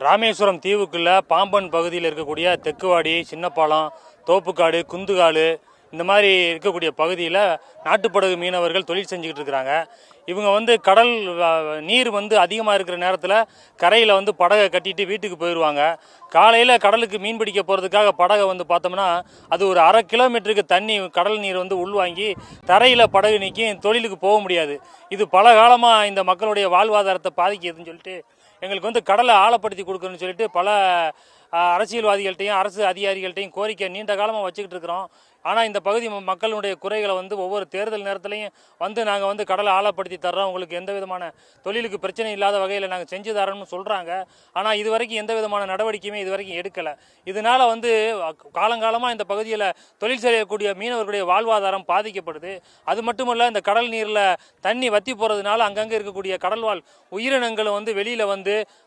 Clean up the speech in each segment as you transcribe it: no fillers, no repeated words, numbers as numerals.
ராமேஸ்வரம் தீவுக்குள்ள பாம்பன் பகுதியில் இருக்கக்கூடிய தெக்குவாடி, சின்னப்பாலம், தோப்புக்காடு, குந்துகாடு இந்த மாதிரி இருக்கக்கூடிய பகுதியில் நாட்டுப்படகு மீனவர்கள் தொழில் செஞ்சுக்கிட்டு இருக்கிறாங்க. இவங்க கடல் நீர் அதிகமாக இருக்கிற நேரத்தில் கரையில் படகை கட்டிட்டு வீட்டுக்கு போயிடுவாங்க. காலையில் கடலுக்கு மீன் பிடிக்க போகிறதுக்காக படகை பார்த்தோம்னா அது ஒரு 1/2 கிலோமீட்டருக்கு தண்ணி கடல் நீர் உள்வாங்கி தரையில் படகு நீக்கி தொழிலுக்கு போக முடியாது. இது பல காலமாக இந்த மக்களுடைய வாழ்வாதாரத்தை பாதிக்குதுன்னு சொல்லிட்டு எங்களுக்கு கடலை ஆழப்படுத்தி கொடுக்கணும்னு சொல்லிட்டு பல அரசியல்வாதிகள்ட்டையும் அரசு அதிகாரிகள்ட்டையும் கோரிக்கை நீண்ட காலமாக வச்சுக்கிட்டு இருக்கிறோம். ஆனால் இந்த பகுதி மக்களுடைய குறைகளை ஒவ்வொரு தேர்தல் நேரத்துலையும் நாங்கள் கடலை ஆழப்படுத்தி தர்றோம், உங்களுக்கு எந்த விதமான தொழிலுக்கு பிரச்சனை இல்லாத வகையில் நாங்கள் செஞ்சு தரோம்னு சொல்கிறாங்க. ஆனால் இது வரைக்கும் எந்த விதமான நடவடிக்கையுமே இது வரைக்கும் எடுக்கலை. இதனால் காலங்காலமாக இந்த பகுதியில் தொழில் செய்யக்கூடிய மீனவர்களுடைய வாழ்வாதாரம் பாதிக்கப்படுது. அது மட்டுமல்ல, இந்த கடல் நீரில் தண்ணி வற்றி போகிறதுனால அங்கங்கே இருக்கக்கூடிய கடல்வாழ் உயிரினங்களும் வெளியில்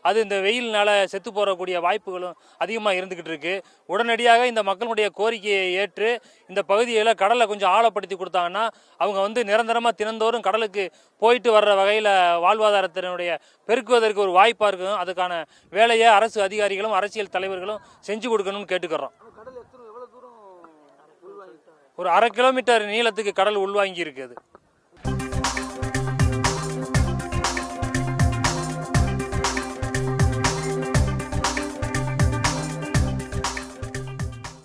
அது இந்த வெயில்னால செத்து போகக்கூடிய வாய்ப்புகளும் அதிகமாக இருந்துக்கிட்டு இருக்கு. உடனடியாக இந்த மக்களுடைய கோரிக்கையை ஏற்று இந்த பகுதியில் கடலை கொஞ்சம் ஆழப்படுத்தி கொடுத்தாங்கன்னா அவங்க நிரந்தரமாக தினந்தோறும் கடலுக்கு போயிட்டு வர்ற வகையில் வாழ்வாதாரத்தினுடைய பெருக்குவதற்கு ஒரு வாய்ப்பாக இருக்கும். அதுக்கான வேலையை அரசு அதிகாரிகளும் அரசியல் தலைவர்களும் செஞ்சு கொடுக்கணும்னு கேட்டுக்கிறோம். ஒரு 1/2 கிலோமீட்டர் நீளத்துக்கு கடல் உள்வாங்கி இருக்குது.